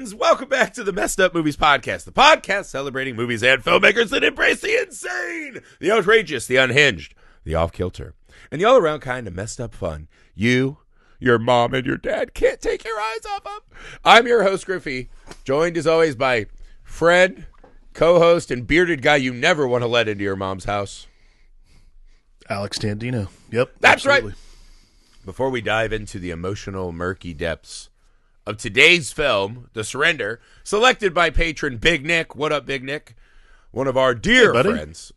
friends. Welcome back to the Messed Up Movies Podcast, the podcast celebrating movies and filmmakers that embrace the insane, the outrageous, the unhinged, the off-kilter, and the all-around kind of messed up fun you, your mom, and your dad can't take your eyes off of. I'm your host, Griffey, joined as always by friend, co-host, and bearded guy you never want to let into your mom's house, Alex Dandino. Yep, that's absolutely. right. Before we dive into the emotional, murky depths of today's film, The Surrender, selected by patron Big Nick. What up, Big Nick? One of our dear friends.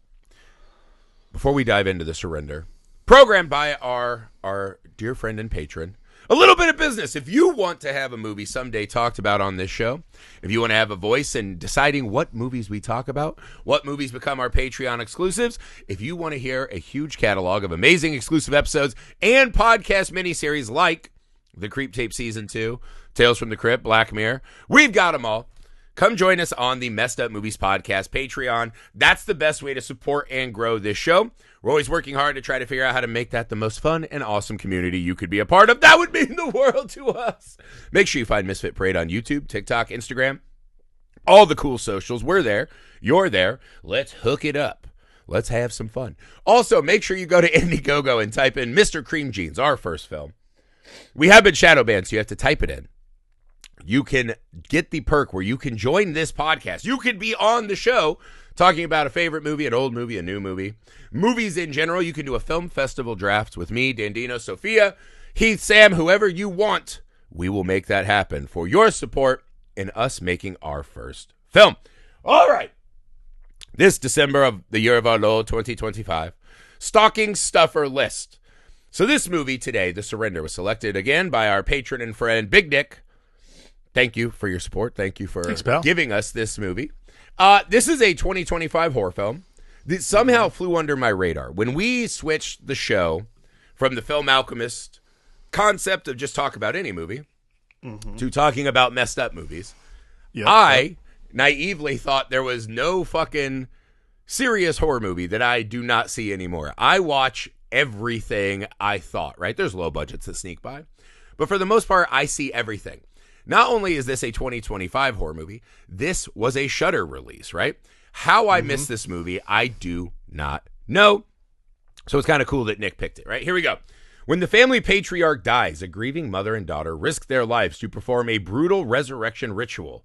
Before we dive into The Surrender, programmed by our dear friend and patron, a little bit of business. If you want to have a movie someday talked about on this show, if you want to have a voice in deciding what movies we talk about, what movies become our Patreon exclusives, if you want to hear a huge catalog of amazing exclusive episodes and podcast miniseries like The Creep Tape Season 2, Tales from the Crypt, Black Mirror, we've got them all. Come join us on the Messed Up Movies Podcast Patreon. That's the best way to support and grow this show. We're always working hard to try to figure out how to make that the most fun and awesome community you could be a part of. That would mean the world to us. Make sure you find Misfit Parade on YouTube, TikTok, Instagram, all the cool socials. We're there. You're there. Let's hook it up. Let's have some fun. Also, make sure you go to Indiegogo and type in Mr. Cream Jeans, our first film. We have been shadow banned, so you have to type it in. You can get the perk where you can join this podcast. You can be on the show talking about a favorite movie, an old movie, a new movie, movies in general. You can do a film festival draft with me, Dandino, Sophia, Heath, Sam, whoever you want. We will make that happen for your support in us making our first film. All right. This December of the year of our Lord 2025, stocking stuffer list. So this movie today, The Surrender, was selected again by our patron and friend, Big Nick. Thank you for your support. Thank you for giving us this movie. This is a 2025 horror film that somehow flew under my radar. When we switched the show from the Film Alchemist concept of just talk about any movie to talking about messed up movies, I naively thought there was no fucking serious horror movie that I do not see anymore. I watch everything, I thought, right? There's low budgets that sneak by. But for the most part, I see everything. Not only is this a 2025 horror movie, this was a Shudder release, right? How I missed this movie, I do not know. So it's kind of cool that Nick picked it, right? Here we go. When the family patriarch dies, a grieving mother and daughter risk their lives to perform a brutal resurrection ritual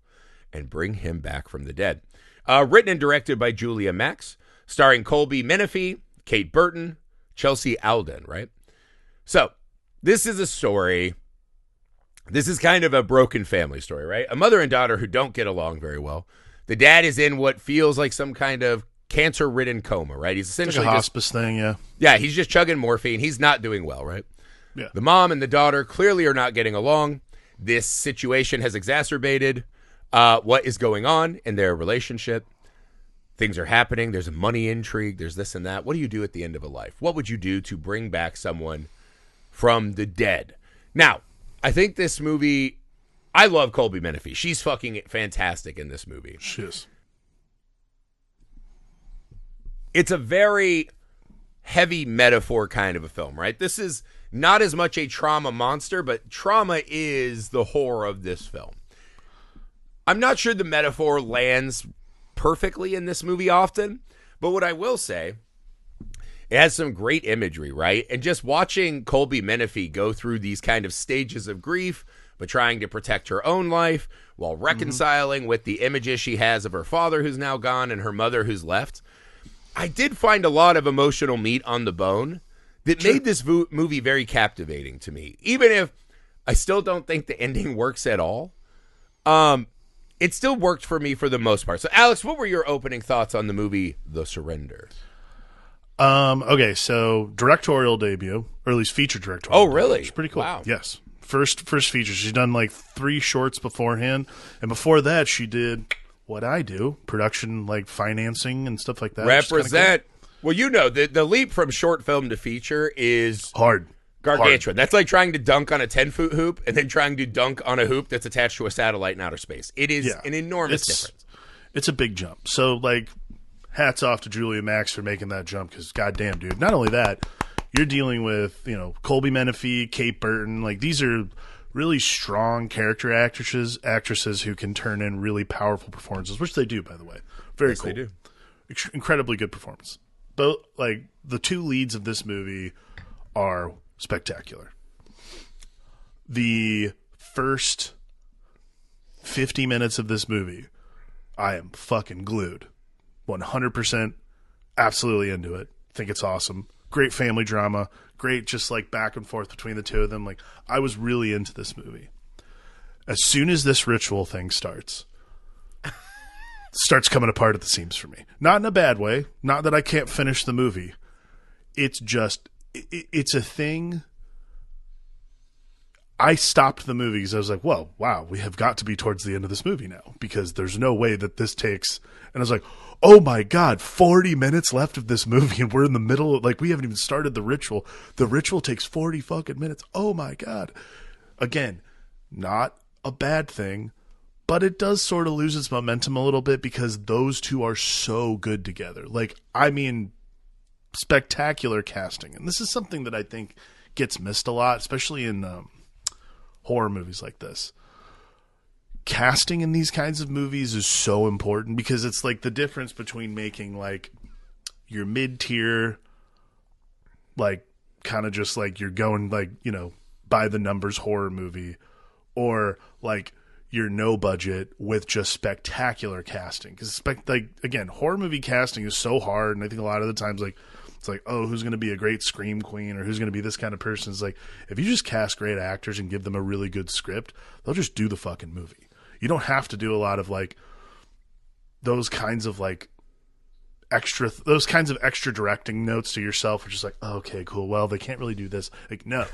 and bring him back from the dead. Written and directed by Julia Max, starring Colby, Minifie, Kate Burton, Chelsea Alden, right? So this is a story. This is kind of a broken family story, right? A mother and daughter who don't get along very well. The dad is in what feels like some kind of cancer-ridden coma, right? He's essentially like a hospice thing, yeah. Yeah, he's just chugging morphine. He's not doing well, right? Yeah. The mom and the daughter clearly are not getting along. This situation has exacerbated what is going on in their relationship. Things are happening. There's a money intrigue. There's this and that. What do you do at the end of a life? What would you do to bring back someone from the dead? Now, I think this movie, I love Colby Minifie. She's fucking fantastic in this movie. She is. It's a very heavy metaphor kind of a film, right? This is not as much a trauma monster, but trauma is the horror of this film. I'm not sure the metaphor lands perfectly in this movie often, but what I will say, it has some great imagery, right? And just watching Colby Minifie go through these kind of stages of grief, but trying to protect her own life while reconciling with the images she has of her father who's now gone and her mother who's left. I did find a lot of emotional meat on the bone that made this movie very captivating to me. Even if I still don't think the ending works at all, it still worked for me for the most part. So, Alex, what were your opening thoughts on the movie The Surrender? Okay, so directorial debut, or at least feature directorial. Oh, really? It's pretty cool. Wow. Yes. First feature. She's done like 3 shorts beforehand. And before that, she did what I do, production, like financing and stuff like that. Represent. Cool. Well, you know, the leap from short film to feature is hard. Gargantuan. That's like trying to dunk on a 10-foot hoop and then trying to dunk on a hoop that's attached to a satellite in outer space. It is an enormous difference. It's a big jump. So, like, hats off to Julia Max for making that jump because, goddamn, dude. Not only that, you're dealing with, Colby Minifie, Kate Burton. Like, these are really strong character actresses who can turn in really powerful performances, which they do, by the way. Very yes, cool. They do. Incredibly good performance. Both, like, the two leads of this movie are spectacular. The first 50 minutes of this movie, I am fucking glued. 100% absolutely into it. Think it's awesome. Great family drama. Great just like back and forth between the two of them. Like, I was really into this movie. As soon as this ritual thing starts coming apart at the seams for me. Not in a bad way. Not that I can't finish the movie. It's just, it's a thing. I stopped the movie because I was like, whoa, wow, we have got to be towards the end of this movie now, because there's no way that this takes, and I was like, oh my God, 40 minutes left of this movie and we're in the middle of, like, we haven't even started the ritual. The ritual takes 40 fucking minutes. Oh my God. Again, not a bad thing, but it does sort of lose its momentum a little bit because those two are so good together. Like, I mean, spectacular casting. And this is something that I think gets missed a lot, especially in horror movies like this. Casting in these kinds of movies is so important because it's like the difference between making like your mid-tier, like kind of just like you're going like, you know, by the numbers horror movie, or like your no budget with just spectacular casting. Because like, again, horror movie casting is so hard, and I think a lot of the times like it's like, oh, who's going to be a great scream queen or who's going to be this kind of person? It's like, if you just cast great actors and give them a really good script, they'll just do the fucking movie. You don't have to do a lot of like those kinds of like extra directing notes to yourself, which is like, oh, okay, cool. Well, they can't really do this. Like, no,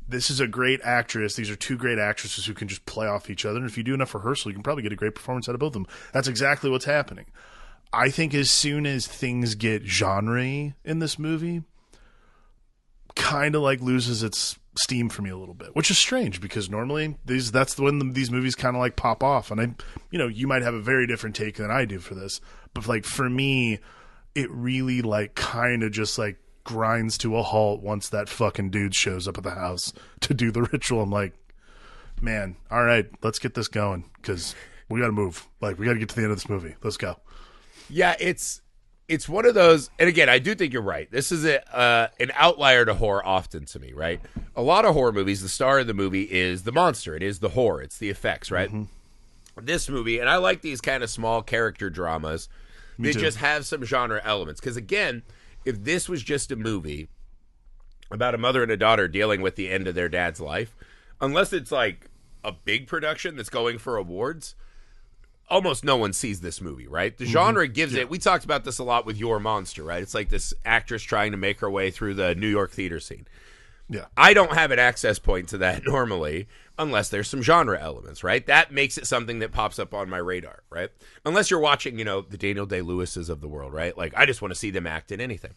this is a great actress. These are two great actresses who can just play off each other. And if you do enough rehearsal, you can probably get a great performance out of both of them. That's exactly what's happening. I think as soon as things get genre-y in this movie, kind of like loses its steam for me a little bit, which is strange because normally that's when these movies kind of like pop off. And you might have a very different take than I do for this, but like for me, it really like kind of just like grinds to a halt once that fucking dude shows up at the house to do the ritual. I'm like, man, all right, let's get this going because we got to move. Like, we got to get to the end of this movie. Let's go. Yeah, it's one of those, and again, I do think you're right. This is an outlier to horror often to me, right? A lot of horror movies, the star of the movie is the monster. It is the horror. It's the effects, right? Mm-hmm. This movie, and I like these kind of small character dramas that just have some genre elements. Because again, if this was just a movie about a mother and a daughter dealing with the end of their dad's life, unless it's like a big production that's going for awards, almost no one sees this movie, right? The genre gives it. We talked about this a lot with Your Monster, right? It's like this actress trying to make her way through the New York theater scene. Yeah. I don't have an access point to that normally unless there's some genre elements, right? That makes it something that pops up on my radar, right? Unless you're watching, the Daniel Day-Lewises of the world, right? Like, I just want to see them act in anything.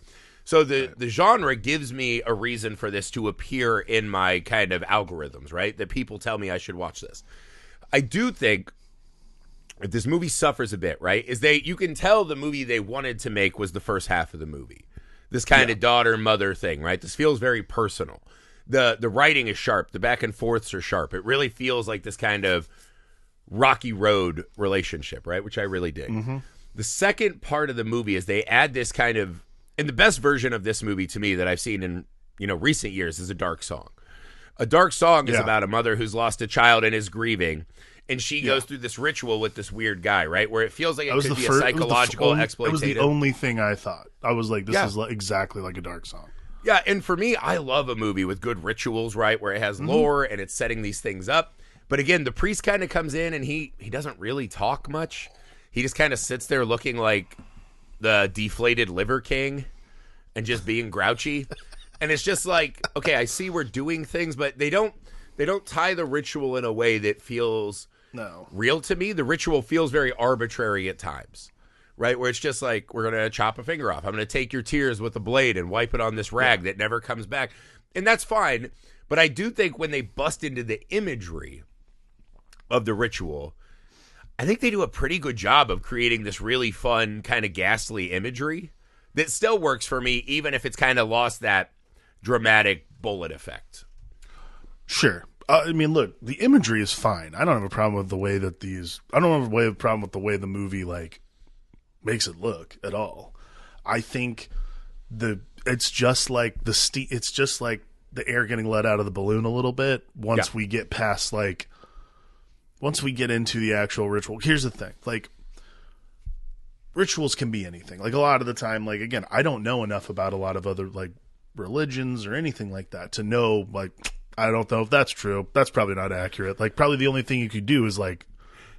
So the genre gives me a reason for this to appear in my kind of algorithms, right? That people tell me I should watch this. I do think if this movie suffers a bit, right, is you can tell the movie they wanted to make was the first half of the movie. This kind of daughter-mother thing, right? This feels very personal. The writing is sharp. The back and forths are sharp. It really feels like this kind of rocky road relationship, right, which I really dig. Mm-hmm. The second part of the movie is they add this kind of, and the best version of this movie to me that I've seen in recent years is a dark song. A dark song is about a mother who's lost a child and is grieving. And she goes through this ritual with this weird guy, right? Where it feels like it could be a psychological exploitation. It was the only thing I thought. I was like, this is exactly like a dark song. Yeah, and for me, I love a movie with good rituals, right? Where it has lore and it's setting these things up. But again, the priest kind of comes in and he doesn't really talk much. He just kind of sits there looking like the deflated liver king and just being grouchy. And it's just like, okay, I see we're doing things, but they don't tie the ritual in a way that feels real to me. The ritual feels very arbitrary at times, right? Where it's just like, we're going to chop a finger off. I'm going to take your tears with a blade and wipe it on this rag that never comes back. And that's fine. But I do think when they bust into the imagery of the ritual, I think they do a pretty good job of creating this really fun kind of ghastly imagery that still works for me, even if it's kind of lost that dramatic bullet effect. Sure. I mean, look, the imagery is fine. I don't have a problem with the way that I don't have a problem with the way the movie like makes it look at all. I think it's just like it's just like the air getting let out of the balloon a little bit once we get past once we get into the actual ritual. Here's the thing, like rituals can be anything. Like a lot of the time, like again, I don't know enough about a lot of other like religions or anything like that to know like I don't know if that's true. That's probably not accurate. Like probably the only thing you could do is like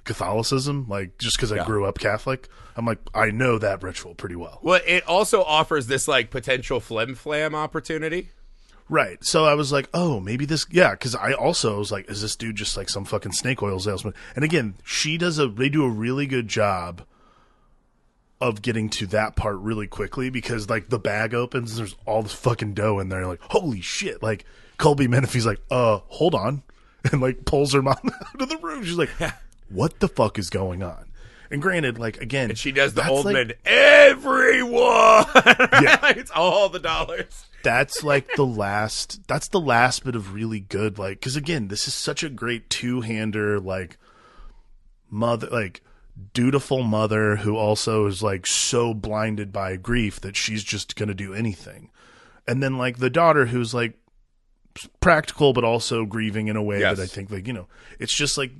Catholicism, like just because I grew up Catholic, I'm like I know that ritual pretty well. Well, it also offers this like potential flim flam opportunity. Right. So I was like, oh, maybe this, because I also was like, is this dude just like some fucking snake oil salesman? And again, they do a really good job of getting to that part really quickly because like the bag opens and there's all this fucking dough in there. Like, holy shit. Like Colby Minifie's like, hold on. And like pulls her mom out of the room. She's like, what the fuck is going on? And granted, like, again. And she does the old man, everyone. Yeah. It's all the dollars. That's like the last bit of really good, like, because again, this is such a great two-hander, like, mother, like, dutiful mother who also is like so blinded by grief that she's just going to do anything. And then like the daughter who's like practical, but also grieving in a way that I think like, it's just like,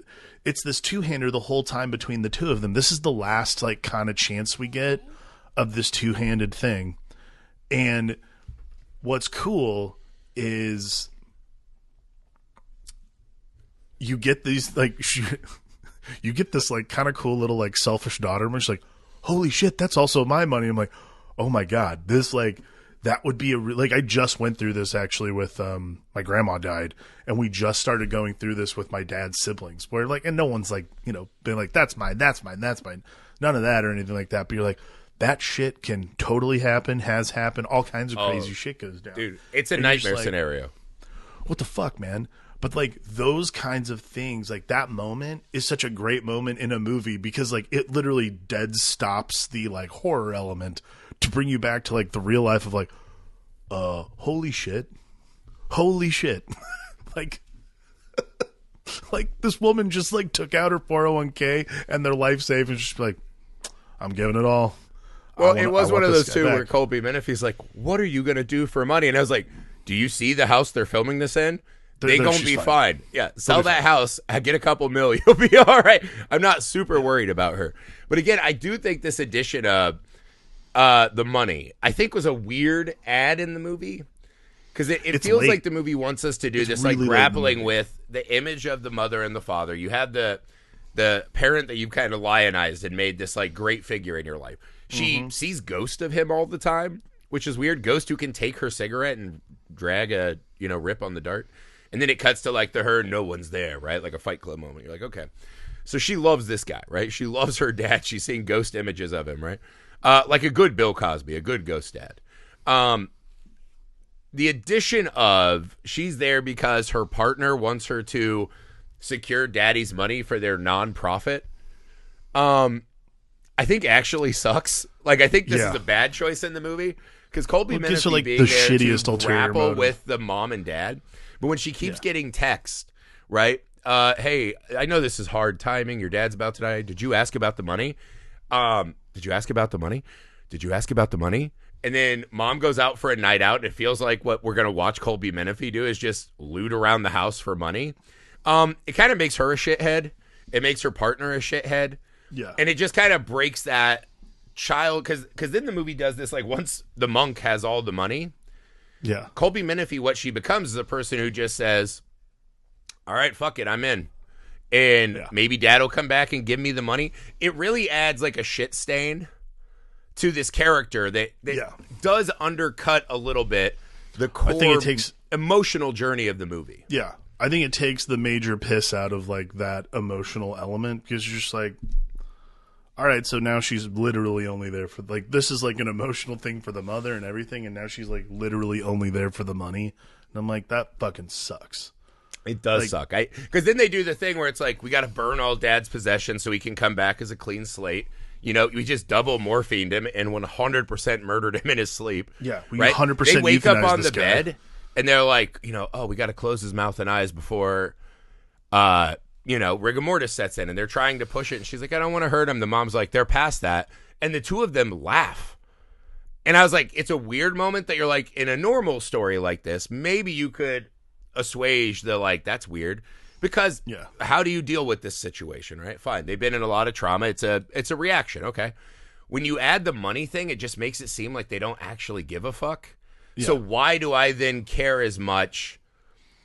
it's this two-hander the whole time between the two of them. This is the last like kind of chance we get of this two-handed thing. And what's cool is you get these like you get this like kind of cool little like selfish daughter where she's like, holy shit, that's also my money. I'm like, oh my God, this like that would be like I just went through this actually with my grandma died, and we just started going through this with my dad's siblings where like, and no one's like been like that's mine, none of that or anything like that, but you're like, that shit can totally happen, has happened, all kinds of crazy shit goes down, dude. It's a nightmare scenario. What the fuck, man? But like those kinds of things, like that moment is such a great moment in a movie because like it literally dead stops the like horror element to bring you back to like the real life of like, holy shit, like, like this woman just like took out her 401k and their life savings, just like, I'm giving it all. Well, it was one of those two where Colby Minifie's like, what are you gonna do for money? And I was like, do you see the house they're filming this in? They're gonna be fine. Yeah, sell that house, get a couple mil, you'll be all right. I'm not super worried about her. But again, I do think this addition of the money, I think, was a weird ad in the movie because it feels like the movie wants us to do this really like grappling with the image of the mother and the father. You have the parent that you've kind of lionized and made this like great figure in your life. She sees ghost of him all the time, which is weird. Ghost who can take her cigarette and drag a rip on the dart. And then it cuts to like her, no one's there, right? Like a Fight Club moment. You're like, okay. So she loves this guy, right? She loves her dad. She's seeing ghost images of him, right? Like a good Bill Cosby, a good ghost dad. The addition of she's there because her partner wants her to secure daddy's money for their nonprofit. I think actually sucks. Like, I think this is a bad choice in the movie because Colby Minifie like being the there shittiest to grapple with the mom and dad. But when she keeps getting text, right? Hey, I know this is hard timing. Your dad's about to die. Did you ask about the money? Did you ask about the money? Did you ask about the money? And then mom goes out for a night out. And it feels like what we're going to watch Colby Minifie do is just loot around the house for money. It kind of makes her a shithead. It makes her partner a shithead. Yeah. And it just kind of breaks that child. Because then the movie does this, like once the monk has all the money. Yeah. Colby Minifie, what she becomes is a person who just says, all right, fuck it, I'm in. And maybe dad will come back and give me the money. It really adds like a shit stain to this character that does undercut a little bit the core I think it takes, emotional journey of the movie. Yeah. I think it takes the major piss out of like that emotional element because you're just like, all right, so now she's literally only there for like this is like an emotional thing for the mother and everything, and now she's like literally only there for the money. And I'm like, that fucking sucks. It does suck. Because then they do the thing where it's like we got to burn all dad's possessions so he can come back as a clean slate. We just double morphined him and 100% murdered him in his sleep. Yeah, we right? 100%. They wake up on the bed and they're like, oh, we got to close his mouth and eyes before rigor mortis sets in and they're trying to push it. And she's like, I don't want to hurt him. The mom's like, they're past that. And the two of them laugh. And I was like, it's a weird moment that you're like, in a normal story like this, maybe you could assuage the like, that's weird. Because how do you deal with this situation, right? Fine. They've been in a lot of trauma. It's a reaction. Okay. When you add the money thing, it just makes it seem like they don't actually give a fuck. Yeah. So why do I then care as much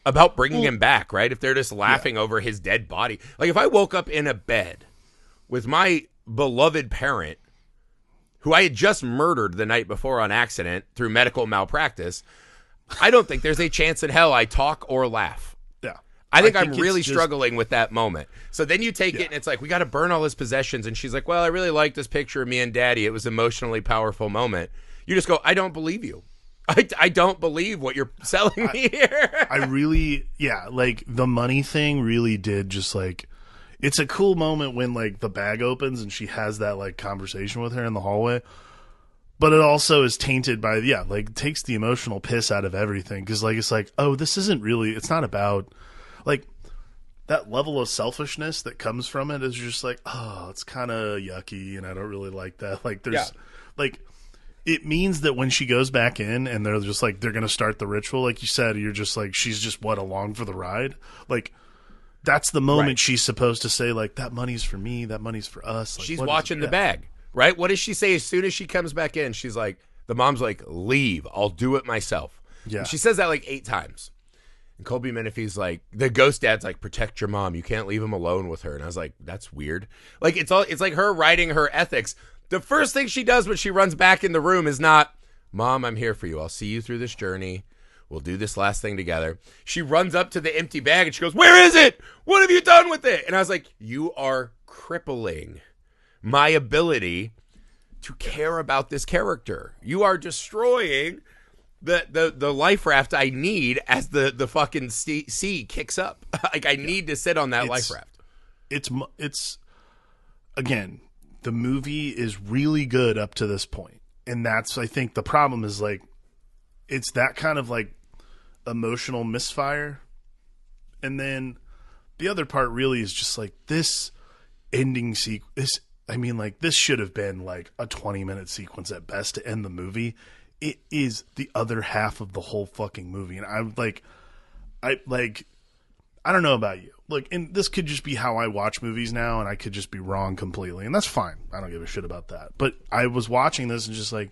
about bringing him back, right? If they're just laughing over his dead body. Like if I woke up in a bed with my beloved parent who I had just murdered the night before on accident through medical malpractice, I don't think there's a chance in hell I talk or laugh. Yeah. I think I'm really struggling with that moment. So then you take it and it's like, we got to burn all his possessions. And she's like, well, I really like this picture of me and Daddy. It was an emotionally powerful moment. You just go, I don't believe you. I don't believe what you're selling me here. I really, like the money thing really did just like, it's a cool moment when like the bag opens and she has that like conversation with her in the hallway. But it also is tainted by, like takes the emotional piss out of everything. Cause like, it's like, oh, this isn't really, it's not about like that level of selfishness that comes from it is just like, oh, it's kind of yucky. And I don't really like that. Like there's like, it means that when she goes back in and they're just like, they're going to start the ritual, like you said, you're just like, she's just along for the ride. Like, that's the moment she's supposed to say, like, that money's for me, that money's for us. Like, she's watching the bag, right? What does she say as soon as she comes back in? She's like, the mom's like, leave, I'll do it myself. Yeah. And she says that like 8 times. And Colby Minifie's like, the ghost dad's like, protect your mom. You can't leave him alone with her. And I was like, that's weird. Like, it's like her writing her ethics. The first thing she does when she runs back in the room is not, Mom, I'm here for you. I'll see you through this journey. We'll do this last thing together. She runs up to the empty bag and she goes, where is it? What have you done with it? And I was like, you are crippling my ability to care about this character. You are destroying the life raft I need as the fucking sea kicks up. Like I need to sit on that life raft. It's again, the movie is really good up to this point. And that's, I think, the problem is, like, it's that kind of, like, emotional misfire. And then the other part really is just, like, this ending sequence. I mean, like, this should have been, like, a 20-minute sequence at best to end the movie. It is the other half of the whole fucking movie. And I don't know about you. Look, and this could just be how I watch movies now, and I could just be wrong completely, and that's fine. I don't give a shit about that. But I was watching this and just like,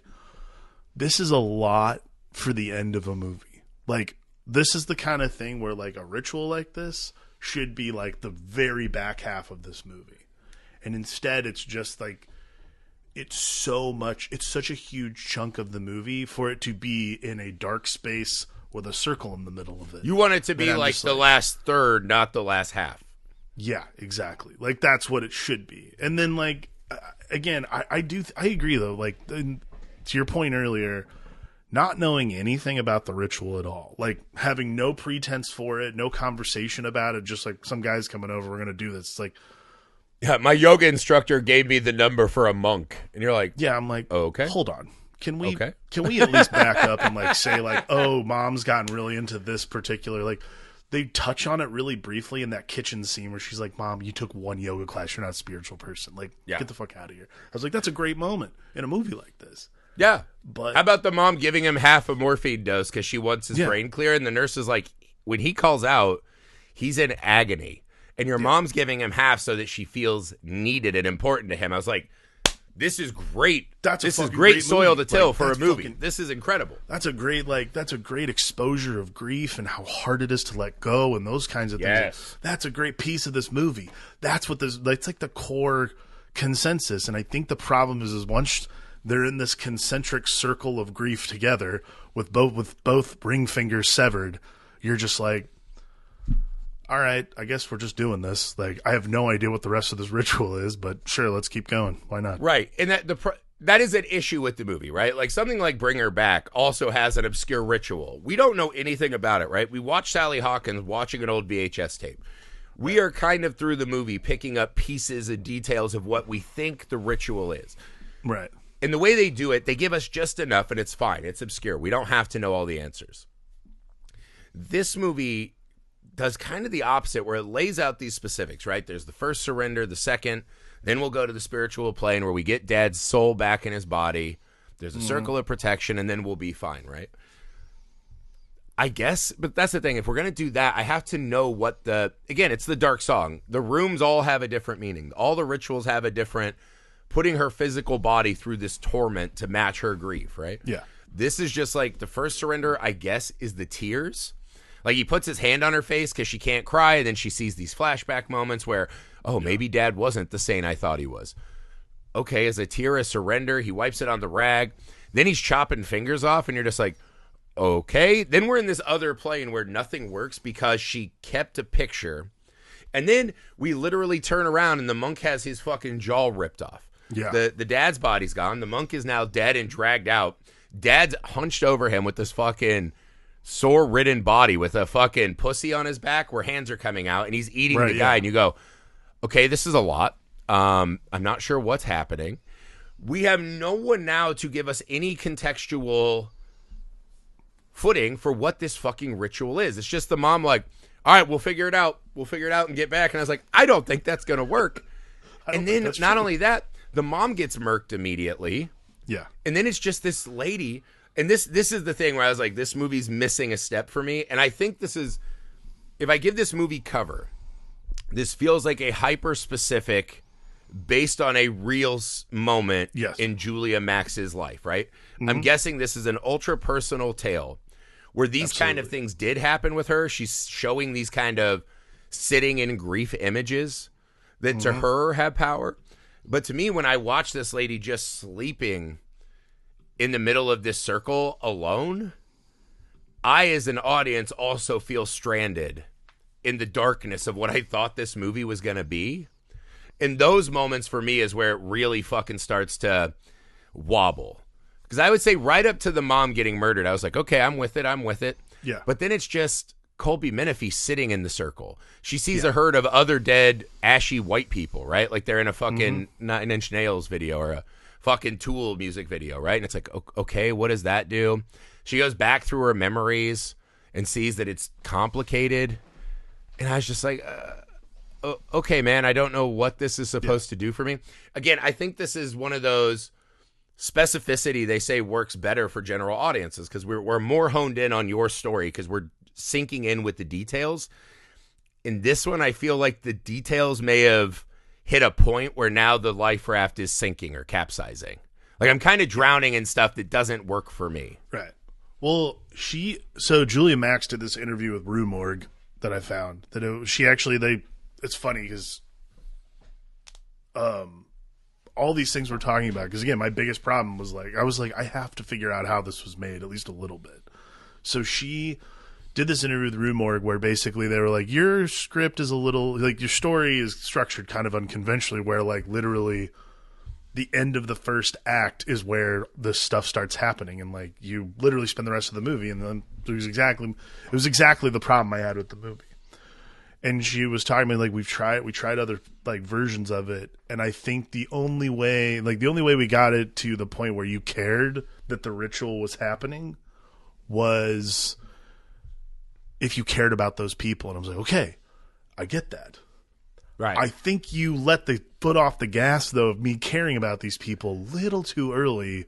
this is a lot for the end of a movie. Like, this is the kind of thing where, like, a ritual like this should be, like, the very back half of this movie. And instead, it's just, like, it's such a huge chunk of the movie for it to be in a dark space with a circle in the middle of it. You want it to be like the last third, not the last half. Yeah, exactly. Like, that's what it should be. And then, like, again, I agree, though. Like, to your point earlier, not knowing anything about the ritual at all. Like, having no pretense for it, no conversation about it, just like, some guy's coming over, we're going to do this. It's like... Yeah, my yoga instructor gave me the number for a monk. And you're like... Yeah, I'm like, oh, okay. Hold on. Can we at least back up and like say like, oh, Mom's gotten really into this particular, like they touch on it really briefly in that kitchen scene where she's like, Mom, you took one yoga class. You're not a spiritual person. Like, get the fuck out of here. I was like, that's a great moment in a movie like this. Yeah. But how about the mom giving him half a morphine dose because she wants his brain clear? And the nurse is like, when he calls out, he's in agony. And your mom's giving him half so that she feels needed and important to him. I was like, this is great. This is great soil to till for a movie. This is incredible. That's a great exposure of grief and how hard it is to let go and those kinds of things. That's a great piece of this movie. That's what this. That's like the core consensus. And I think the problem is once they're in this concentric circle of grief together with both ring fingers severed, you're just like, all right, I guess we're just doing this. Like, I have no idea what the rest of this ritual is, but sure, let's keep going. Why not? Right. And that is an issue with the movie, right? Like, something like Bring Her Back also has an obscure ritual. We don't know anything about it, right? We watch Sally Hawkins watching an old VHS tape. We are kind of through the movie picking up pieces and details of what we think the ritual is. Right. And the way they do it, they give us just enough, and it's fine. It's obscure. We don't have to know all the answers. This movie does kind of the opposite, where it lays out these specifics, right? There's the first surrender, the second, then we'll go to the spiritual plane where we get Dad's soul back in his body. There's a circle of protection, and then we'll be fine, right? I guess, but that's the thing. If we're going to do that, I have to know what again, it's the dark song. The rooms all have a different meaning. All the rituals have a different, putting her physical body through this torment to match her grief, right? Yeah. This is just like the first surrender, I guess, is the tears. Like he puts his hand on her face because she can't cry, and then she sees these flashback moments where, maybe Dad wasn't the saint I thought he was. Okay, as a tear, a surrender, he wipes it on the rag. Then he's chopping fingers off, and you're just like, okay. Then we're in this other plane where nothing works because she kept a picture. And then we literally turn around, and the monk has his fucking jaw ripped off. Yeah. The dad's body's gone. The monk is now dead and dragged out. Dad's hunched over him with this fucking sore-ridden body with a fucking pussy on his back where hands are coming out, and he's eating the guy. And you go, okay, this is a lot. I'm not sure what's happening. We have no one now to give us any contextual footing for what this fucking ritual is. It's just the mom like, all right, we'll figure it out. We'll figure it out and get back. And I was like, I don't think that's going to work. And then not only that, the mom gets murked immediately. Yeah. And then it's just this lady. And this is the thing where I was like, this movie's missing a step for me. And I think this is, if I give this movie cover, this feels like a hyper-specific, based on a real moment in Julia Max's life, right? Mm-hmm. I'm guessing this is an ultra-personal tale where these kind of things did happen with her. She's showing these kind of sitting in grief images that to her have power. But to me, when I watch this lady just sleeping in the middle of this circle alone, I, as an audience, also feel stranded in the darkness of what I thought this movie was going to be. And those moments for me is where it really fucking starts to wobble. Because I would say right up to the mom getting murdered, I was like, okay, I'm with it. Yeah. But then it's just Colby Minifie sitting in the circle. She sees a herd of other dead, ashy white people, right? Like they're in a fucking Nine Inch Nails video or a fucking Tool music video, right? And it's like, okay, what does that do? She goes back through her memories and sees that it's complicated. And I was just like, okay, man, I don't know what this is supposed to do for me. Again, I think this is one of those specificity they say works better for general audiences because we're more honed in on your story because we're sinking in with the details. In this one, I feel like the details may have hit a point where now the life raft is sinking or capsizing. Like I'm kind of drowning in stuff that doesn't work for me. Right. Well, so Julia Max did this interview with Rue Morgue that I found that it's funny because all these things we're talking about, because again, my biggest problem was I have to figure out how this was made at least a little bit. So she did this interview with Rue Morgue where basically they were like, your script is a little, like your story is structured kind of unconventionally where like literally the end of the first act is where this stuff starts happening and like you literally spend the rest of the movie and then it was exactly the problem I had with the movie. And she was talking about like we tried other like versions of it, and I think the only way we got it to the point where you cared that the ritual was happening was if you cared about those people. And I was like, okay, I get that. Right. I think you let the foot off the gas though of me caring about these people a little too early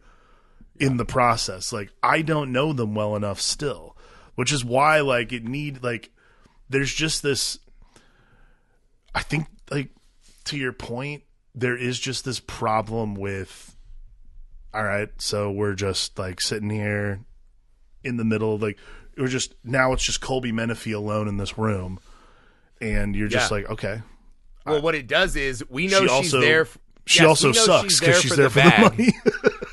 in the process. Like I don't know them well enough still, which is why there's just this. I think, like, to your point, there is just this problem with, all right, so we're just, like, sitting here in the middle, like, now it's just Colby Minifie alone in this room, and you're just like, okay. Well, what it does is, we know she's there. She also sucks because she's there for the money.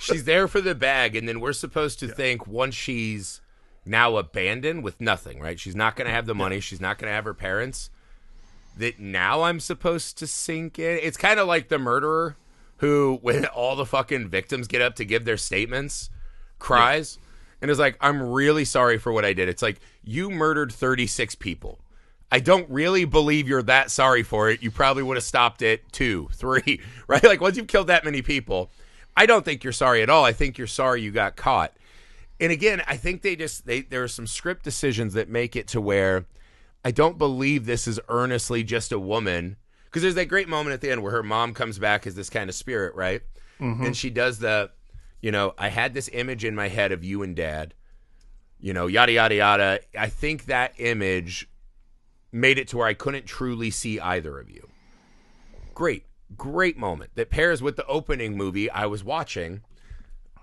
She's there for the bag, and then we're supposed to think once she's now abandoned with nothing, right? She's not going to have the money. She's not going to have her parents. That now I'm supposed to sink in. It's kind of like the murderer who, when all the fucking victims get up to give their statements, cries and is like, I'm really sorry for what I did. It's like, you murdered 36 people. I don't really believe you're that sorry for it. You probably would have stopped at 2, 3, right? Like once you've killed that many people, I don't think you're sorry at all. I think you're sorry you got caught. And again, I think there are some script decisions that make it to where I don't believe this is earnestly just a woman. Because there's that great moment at the end where her mom comes back as this kind of spirit, right? Mm-hmm. And she does the, I had this image in my head of you and Dad, yada, yada, yada. I think that image made it to where I couldn't truly see either of you. Great moment that pairs with the opening movie I was watching.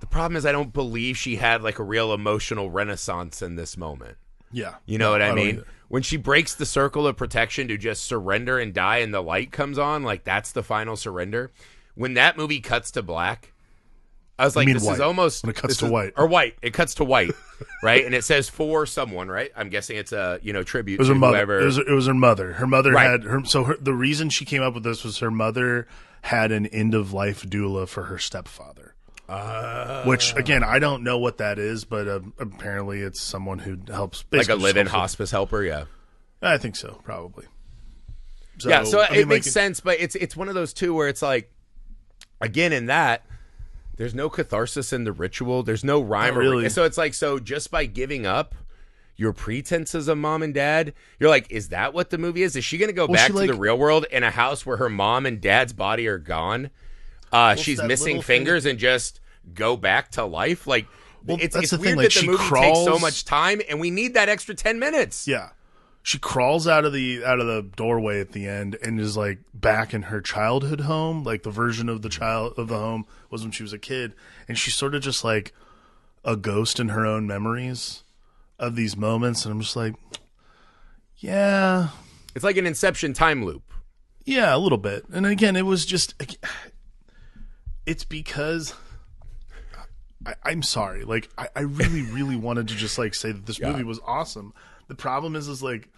The problem is I don't believe she had like a real emotional renaissance in this moment. Yeah. You know what I mean? When she breaks the circle of protection to just surrender and die and the light comes on, like that's the final surrender. When that movie cuts to black, I was like, this white. is almost... When it cuts to white. Or white. It cuts to white, right? And it says for someone, right? I'm guessing it's a, tribute it was to her mother. whoever... It was her mother. Her mother right. had... the reason she came up with this was her mother had an end-of-life doula for her stepfather. Which, again, I don't know what that is, but apparently it's someone who helps... Like a live-in hospice helper, yeah. I think so, probably. So it makes sense, but it's one of those two where it's like, again, in that... There's no catharsis in the ritual. There's no rhyme. Really. So it's like, just by giving up your pretenses of mom and dad, you're like, is that what the movie is? Is she going to go back to the real world in a house where her mom and dad's body are gone? She's missing fingers and just go back to life? Like, it's weird that the movie takes so much time, and we need that extra 10 minutes. Yeah. She crawls out of the doorway at the end and is like back in her childhood home, like the version of the home was when she was a kid, and she's sort of just like a ghost in her own memories of these moments, and I'm just like, yeah, it's like an Inception time loop. Yeah, a little bit. And again, it was just, it's because I'm sorry, like I really really wanted to just like say that this movie was awesome. The problem is like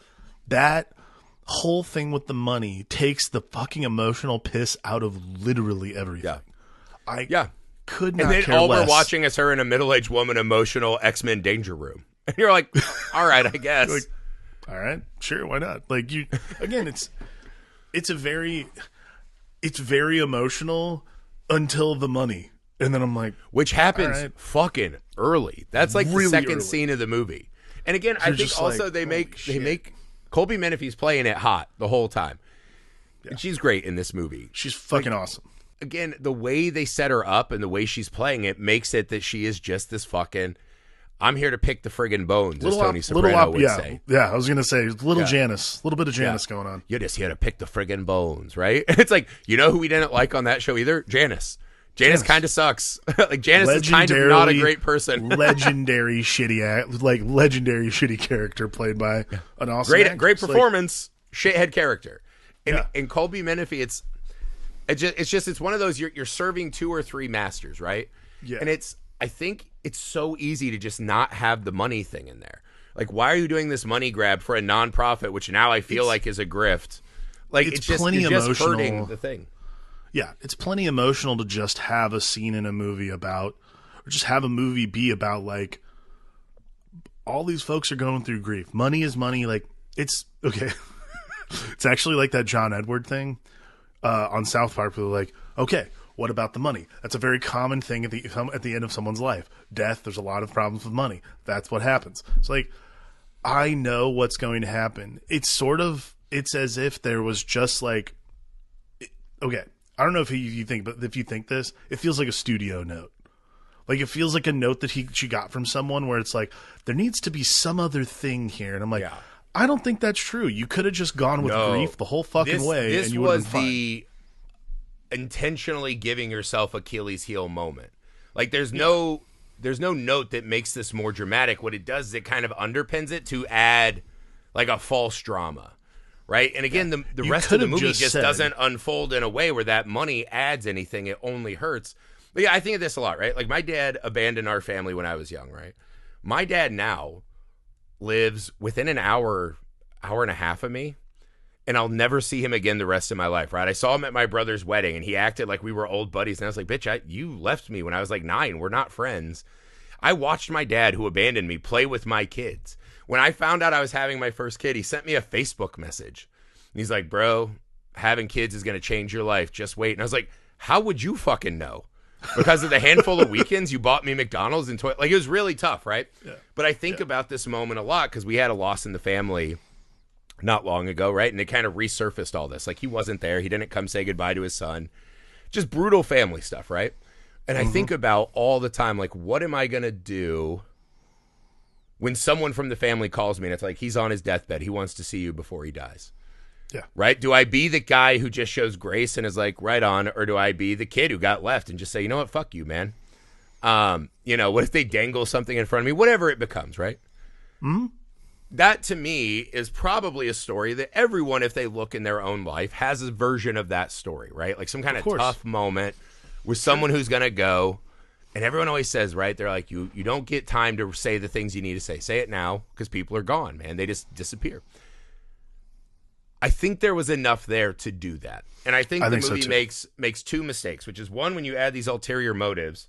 that whole thing with the money takes the fucking emotional piss out of literally everything. I could not care less. And then all we're watching is her in a middle-aged woman emotional X-Men Danger Room. And you're like, all right, I guess. Like, all right, sure, why not? Like again, it's very emotional until the money. And then I'm like, which happens fucking early. That's like really the second scene of the movie. And again, I think also like, they make Colby Minifie's playing it hot the whole time. Yeah. And she's great in this movie. She's fucking awesome. Again, the way they set her up and the way she's playing it makes it that she is just this fucking, I'm here to pick the friggin' bones, as Tony Soprano would say. Yeah, I was going to say, Janice. A little bit of Janice going on. You're just here to pick the friggin' bones, right? It's like, who we didn't like on that show either? Janice kind of sucks. Like Janice is kind of not a great person. legendary shitty character played by an awesome great performance, shithead character. And Colby Minifie, it's one of those you're serving 2 or 3 masters, right? Yeah. And I think it's so easy to just not have the money thing in there. Like, why are you doing this money grab for a nonprofit, which now I feel like is a grift? Like it's just hurting the thing. Yeah, it's plenty emotional to just have a scene in a movie about, or just have a movie be about, like, all these folks are going through grief. Money is money. Like, it's, okay. It's actually like that John Edward thing on South Park where they're like, okay, what about the money? That's a very common thing at the end of someone's life. Death, there's a lot of problems with money. That's what happens. It's like, I know what's going to happen. It's as if there was just like, okay, I don't know if you think, but if you think this, it feels like a studio note. Like, it feels like a note that she got from someone where it's like, there needs to be some other thing here. And I'm like, I don't think that's true. You could have just gone with grief the whole fucking way, and you would have been fine. This was the intentionally giving yourself Achilles heel moment. Like, there's no note that makes this more dramatic. What it does is it kind of underpins it to add, like, a false drama. Right? And again, the rest of the movie just doesn't unfold in a way where that money adds anything. It only hurts. But yeah, I think of this a lot, right? Like, my dad abandoned our family when I was young, right? My dad now lives within an hour and a half of me, and I'll never see him again the rest of my life, right? I saw him at my brother's wedding, and he acted like we were old buddies. And I was like, bitch, you left me when I was like 9. We're not friends. I watched my dad, who abandoned me, play with my kids. When I found out I was having my first kid, he sent me a Facebook message. And he's like, bro, having kids is going to change your life. Just wait. And I was like, how would you fucking know? Because of the handful of weekends you bought me McDonald's and like, it was really tough, right? Yeah. But I think about this moment a lot because we had a loss in the family not long ago, right? And they kind of resurfaced all this. Like, he wasn't there. He didn't come say goodbye to his son. Just brutal family stuff, right? And I think about all the time, like, what am I going to do when someone from the family calls me and it's like, he's on his deathbed. He wants to see you before he dies. Yeah. Right? Do I be the guy who just shows grace and is like, right on? Or do I be the kid who got left and just say, you know what? Fuck you, man. You know, what if they dangle something in front of me? Whatever it becomes, right? Mm-hmm. That, to me, is probably a story that everyone, if they look in their own life, has a version of that story, right? Like some kind of tough moment with someone who's going to go. And everyone always says, right, they're like, you don't get time to say the things you need to say. Say it now, because people are gone, man. They just disappear. I think there was enough there to do that. And I think the movie makes two mistakes, which is, one, when you add these ulterior motives,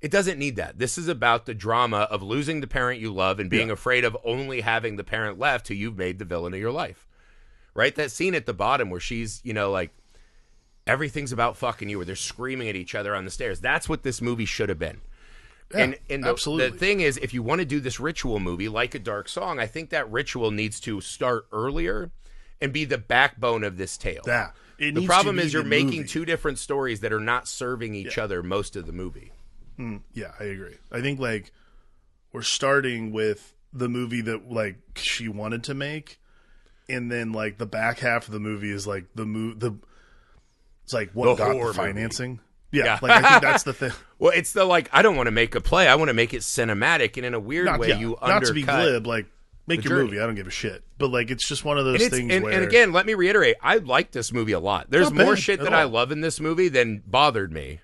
it doesn't need that. This is about the drama of losing the parent you love and being afraid of only having the parent left who you've made the villain of your life. Right? That scene at the bottom where she's, you know, like, everything's about fucking you, where they're screaming at each other on the stairs. That's what this movie should have been. Yeah, and absolutely. The thing is, if you want to do this ritual movie like A Dark Song, I think that ritual needs to start earlier and be the backbone of this tale. Yeah. The problem is you're making two different stories that are not serving each other most of the movie. Yeah, I agree. I think, like, we're starting with the movie that, like, she wanted to make, and then, like, the back half of the movie is, like, it's like what got the financing. Yeah, like, I think that's the thing. Well, it's the, like, I don't want to make a play. I want to make it cinematic, and in a weird way, you undercut. Not to be glib, like, make your movie. I don't give a shit. But, like, it's just one of those things where... And again, let me reiterate, I like this movie a lot. There's more shit that I love in this movie than bothered me.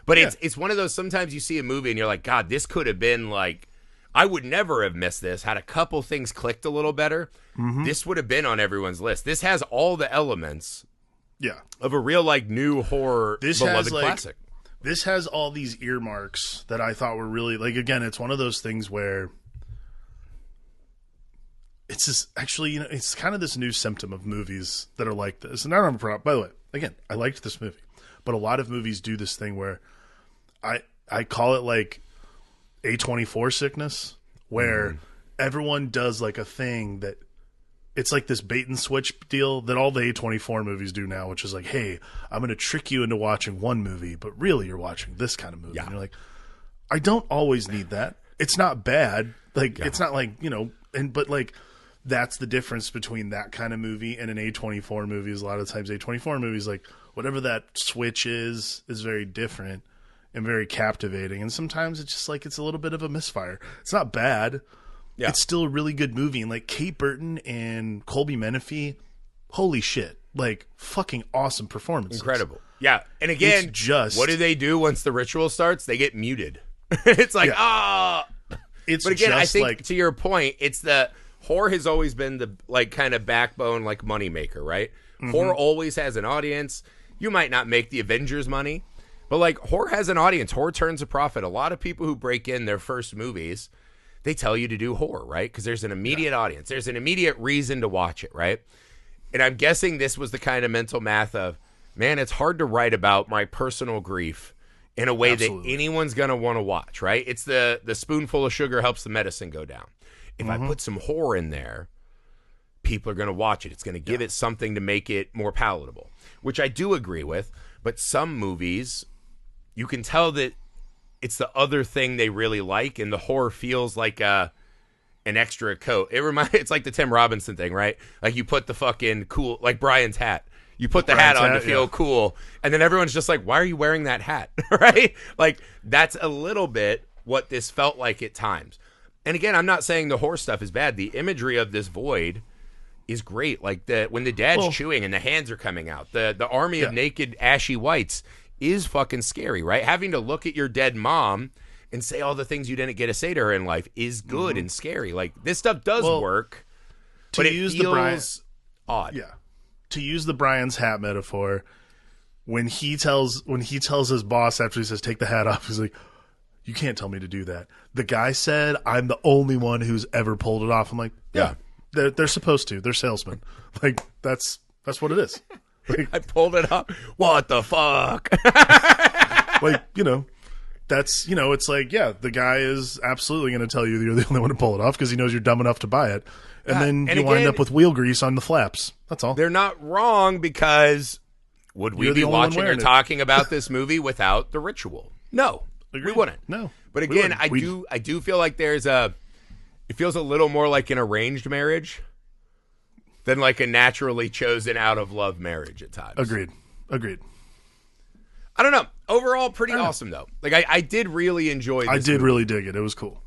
But it's one of those, sometimes you see a movie and you're like, God, this could have been like, I would never have missed this. Had a couple things clicked a little better. This would have been on everyone's list. This has all the elements of a real, like, new horror beloved classic. This has all these earmarks that I thought were really, like, again, it's one of those things where it's just, actually, you know, it's kind of this new symptom of movies that are like this. And I don't remember, by the way, again, I liked this movie, but a lot of movies do this thing where I call it, like, A24 sickness, where everyone does, like, a thing that it's like this bait and switch deal that all the A24 movies do now, which is like, hey, I'm going to trick you into watching one movie, but really you're watching this kind of movie. And you're like, I don't always need that. It's not bad. Like, it's not like, you know, but, like, that's the difference between that kind of movie and an A24 movie. Is a lot of times A24 movies, like, whatever that switch is very different and very captivating. And sometimes it's just like, it's a little bit of a misfire. It's not bad. Yeah. It's still a really good movie. And, like, Kate Burton and Colby Minifie, holy shit. Like, fucking awesome performances. Incredible. Yeah. And again, what do they do once the ritual starts? They get muted. It's like, but again, I think, like, to your point, it's the horror has always been the, like, kind of backbone, like, moneymaker, right? Horror always has an audience. You might not make the Avengers money, but, like, horror has an audience. Horror turns a profit. A lot of people who break in their first movies, they tell you to do horror, right? Because there's an immediate audience. There's an immediate reason to watch it, right? And I'm guessing this was the kind of mental math of, man, it's hard to write about my personal grief in a way that anyone's going to want to watch, right? It's the spoonful of sugar helps the medicine go down. If I put some horror in there, people are going to watch it. It's going to give it something to make it more palatable, which I do agree with. But some movies, you can tell that it's the other thing they really like, and the horror feels like an extra coat. It's like the Tim Robinson thing, right? Like, you put the fucking cool, like Brian's hat. You put the hat on to feel cool, and then everyone's just like, why are you wearing that hat? Right? Like, that's a little bit what this felt like at times. And again, I'm not saying the horror stuff is bad. The imagery of this void is great. Like, when the dad's chewing and the hands are coming out, the army of naked, ashy whites is fucking scary, right? Having to look at your dead mom and say all the things you didn't get to say to her in life is good and scary. Like, this stuff does work, but it feels odd. Yeah. To use the Brian's hat metaphor, when he tells his boss after he says, take the hat off, he's like, you can't tell me to do that. The guy said, I'm the only one who's ever pulled it off. I'm like, yeah. They're supposed to. They're salesmen. Like, that's what it is. Like, I pulled it up. What the fuck? Like, you know, That's, it's like, yeah, the guy is absolutely going to tell you you're the only one to pull it off because he knows you're dumb enough to buy it. And then you wind up with wheel grease on the flaps. That's all. They're not wrong because would we be watching or talking about this movie without the ritual? No, we wouldn't. No. But again, I do feel like it feels a little more like an arranged marriage than like a naturally chosen out of love marriage at times. Agreed. I don't know. Overall, pretty awesome, though. Like, I did really enjoy this I did movie. really dig it. It was cool.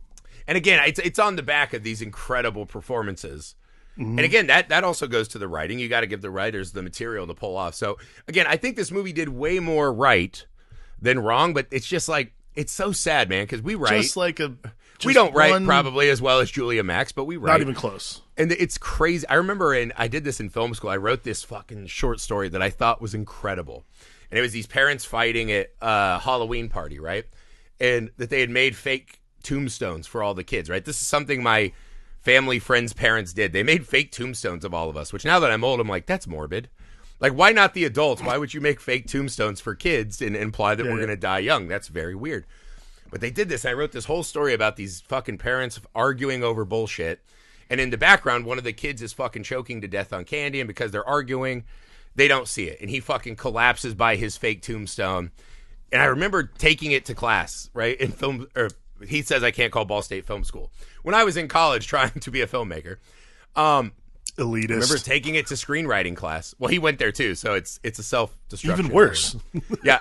And again, it's on the back of these incredible performances. Mm-hmm. And again, that also goes to the writing. You got to give the writers the material to pull off. So, again, I think this movie did way more right than wrong, but it's just like, it's so sad, man, because we write. We don't write probably as well as Julia Max, but we write. Not even close. And it's crazy. I remember I did this in film school. I wrote this fucking short story that I thought was incredible. And it was these parents fighting at a Halloween party, right? And that they had made fake tombstones for all the kids, right? This is something my family, friends, parents did. They made fake tombstones of all of us, which now that I'm old, I'm like, that's morbid. Like, why not the adults? Why would you make fake tombstones for kids and imply that we're going to die young? That's very weird. But they did this. I wrote this whole story about these fucking parents arguing over bullshit. And in the background, one of the kids is fucking choking to death on candy. And because they're arguing, they don't see it. And he fucking collapses by his fake tombstone. And I remember taking it to class, right? In film, or he says I can't call Ball State Film School. When I was in college trying to be a filmmaker. Elitist. I remember taking it to screenwriting class. Well, he went there too, so it's a self-destruction. Even worse. Yeah.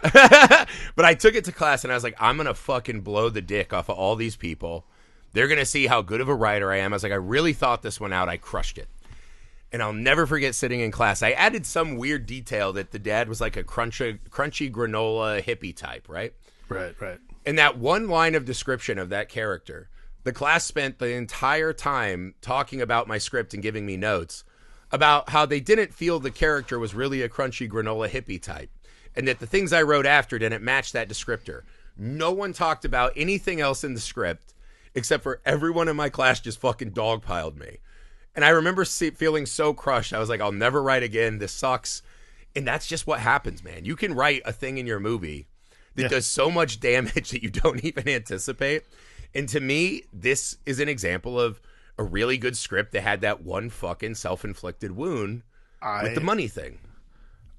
But I took it to class and I was like, I'm going to fucking blow the dick off of all these people. They're going to see how good of a writer I am. I was like, I really thought this one out. I crushed it. And I'll never forget sitting in class. I added some weird detail that the dad was like a crunchy granola hippie type, right? Right. And that one line of description of that character, the class spent the entire time talking about my script and giving me notes about how they didn't feel the character was really a crunchy granola hippie type and that the things I wrote after didn't match that descriptor. No one talked about anything else in the script except for everyone in my class just fucking dogpiled me. And I remember feeling so crushed. I was like, I'll never write again. This sucks. And that's just what happens, man. You can write a thing in your movie that does so much damage that you don't even anticipate. And to me, this is an example of a really good script that had that one fucking self-inflicted wound with the money thing.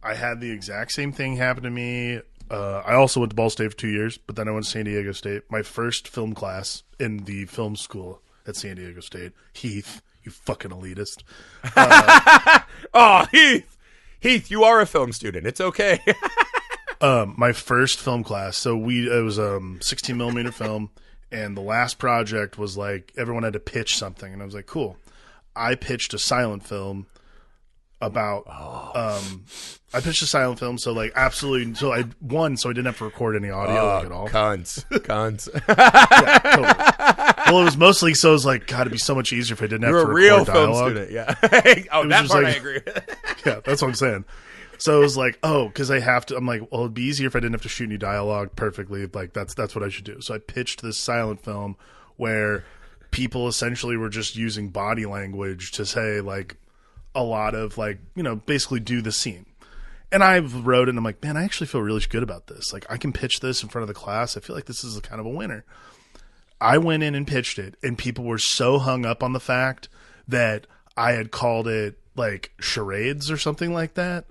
I had the exact same thing happen to me. I also went to Ball State for 2 years, but then I went to San Diego State. My first film class in the film school at San Diego State, Heath, you fucking elitist. Oh, Heath, you are a film student. It's okay. My first film class, so it was 16 millimeter film. And the last project was like, everyone had to pitch something. And I was like, cool. I pitched a silent film about, I pitched a silent film. So like, absolutely. So I won, so I didn't have to record any audio at all. Cons. Yeah, totally. Well, it was mostly, so it was like, God, it'd be so much easier if I didn't have to record dialogue. You're a real film student, yeah. Oh, that part like, I agree with. Yeah, that's what I'm saying. So it was like, because I have to. I'm like, well, it'd be easier if I didn't have to shoot any dialogue perfectly. Like that's what I should do. So I pitched this silent film where people essentially were just using body language to say like a lot of like, basically do the scene. And I wrote it and I'm like, man, I actually feel really good about this. Like I can pitch this in front of the class. I feel like this is kind of a winner. I went in and pitched it, and people were so hung up on the fact that I had called it like charades or something like that.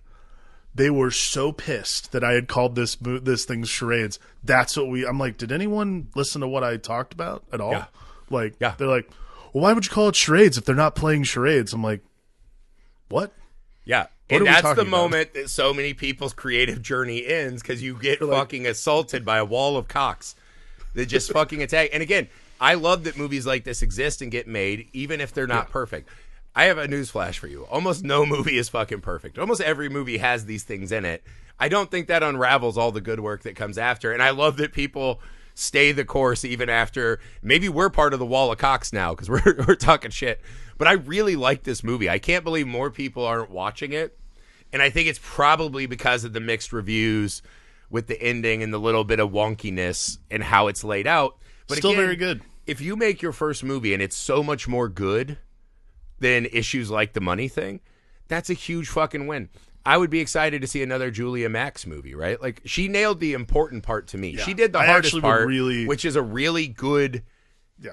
They were so pissed that I had called this thing charades. That's what I'm like, did anyone listen to what I talked about at all? Yeah. They're like, well, why would you call it charades if they're not playing charades? I'm like, what? Yeah. And that's the moment that so many people's creative journey ends, because you get fucking assaulted by a wall of cocks that just fucking attack. And again, I love that movies like this exist and get made, even if they're not perfect. I have a newsflash for you. Almost no movie is fucking perfect. Almost every movie has these things in it. I don't think that unravels all the good work that comes after. And I love that people stay the course even after. Maybe we're part of the wall of cocks now because we're talking shit. But I really like this movie. I can't believe more people aren't watching it. And I think it's probably because of the mixed reviews with the ending and the little bit of wonkiness and how it's laid out. But still again, very good. If you make your first movie and it's so much more good than issues like the money thing, that's a huge fucking win. I would be excited to see another Julia Max movie, right? Like, she nailed the important part to me. Yeah. She did the hardest part, which is a really good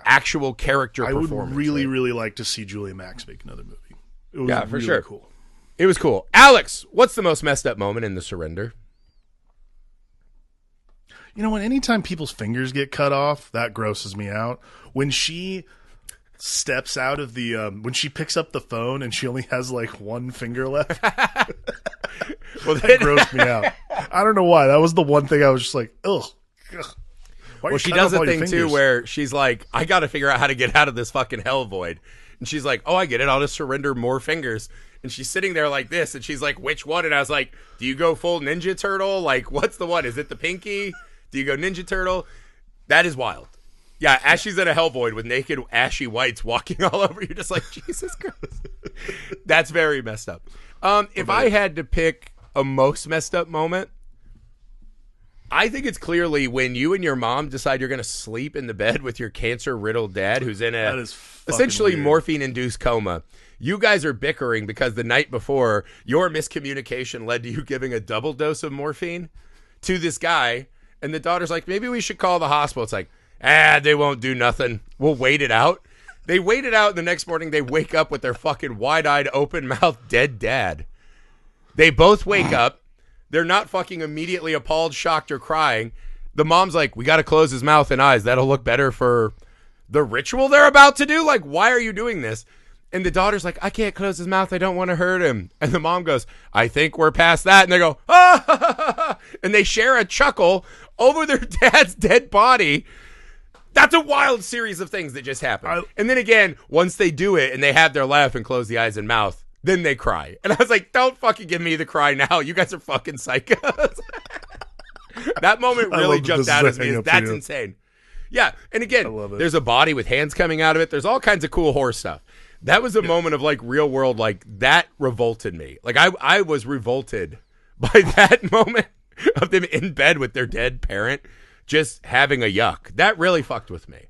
actual character performance. I would really like to see Julia Max make another movie. It was for really sure. Cool. It was cool. Alex, what's the most messed up moment in The Surrender? You know, anytime people's fingers get cut off, that grosses me out. When she steps out of the when she picks up the phone and she only has like one finger left. Well, that grossed me out. I don't know why. That was the one thing I was just like, ugh. Well, she does a thing too where she's like, I got to figure out how to get out of this fucking hell void. And she's like, oh, I get it. I'll just surrender more fingers. And she's sitting there like this. And she's like, which one? And I was like, do you go full Ninja Turtle? Like, what's the one? Is it the pinky? Do you go Ninja Turtle? That is wild. Yeah, as she's in a hell void with naked ashy whites walking all over, you're just like, Jesus Christ. That's very messed up. If I had to pick a most messed up moment, I think it's clearly when you and your mom decide you're going to sleep in the bed with your cancer-riddled dad who's in a essentially morphine-induced coma. You guys are bickering because the night before, your miscommunication led to you giving a double dose of morphine to this guy. And the daughter's like, maybe we should call the hospital. It's like, they won't do nothing. We'll wait it out. They wait it out, and the next morning they wake up with their fucking wide-eyed, open-mouthed dead dad. They both wake up. They're not fucking immediately appalled, shocked, or crying. The mom's like, we got to close his mouth and eyes. That'll look better for the ritual they're about to do. Like, why are you doing this? And the daughter's like, I can't close his mouth. I don't want to hurt him. And the mom goes, I think we're past that. And they go, ah! And they share a chuckle over their dad's dead body. That's a wild series of things that just happen. And then again, once they do it and they have their laugh and close the eyes and mouth, then they cry. And I was like, don't fucking give me the cry now. You guys are fucking psychos. That moment really jumped out at me. That's insane. Yeah. And again, there's a body with hands coming out of it. There's all kinds of cool horror stuff. That was a moment of like real world, like that revolted me. Like I was revolted by that moment of them in bed with their dead parent just having a yuck. That really fucked with me.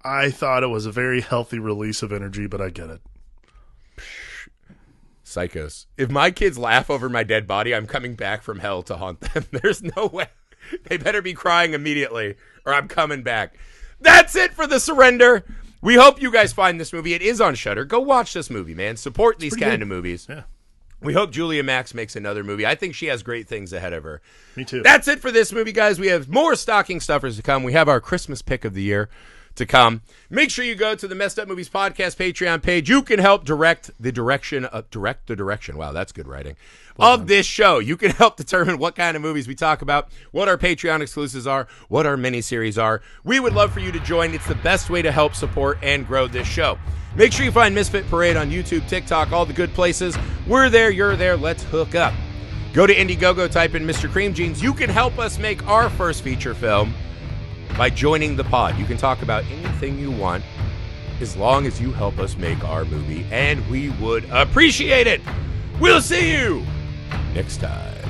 I thought it was a very healthy release of energy, but I get it. Psychos. If my kids laugh over my dead body, I'm coming back from hell to haunt them. There's no way. They better be crying immediately or I'm coming back. That's it for The Surrender. We hope you guys find this movie. It is on Shudder. Go watch this movie, man. Support these kind of movies. Yeah. We hope Julia Max makes another movie. I think she has great things ahead of her. Me too. That's it for this movie, guys. We have more stocking stuffers to come. We have our Christmas pick of the year to come. Make sure you go to the Messed Up Movies Podcast Patreon page. You can help direct the direction. Wow, that's good writing. Of this show. You can help determine what kind of movies we talk about, what our Patreon exclusives are, what our miniseries are. We would love for you to join. It's the best way to help support and grow this show. Make sure you find Misfit Parade on YouTube, TikTok, all the good places. We're there, you're there, let's hook up. Go to Indiegogo, type in Mr. Cream Jeans. You can help us make our first feature film by joining the pod. You can talk about anything you want as long as you help us make our movie, and we would appreciate it. We'll see you next time.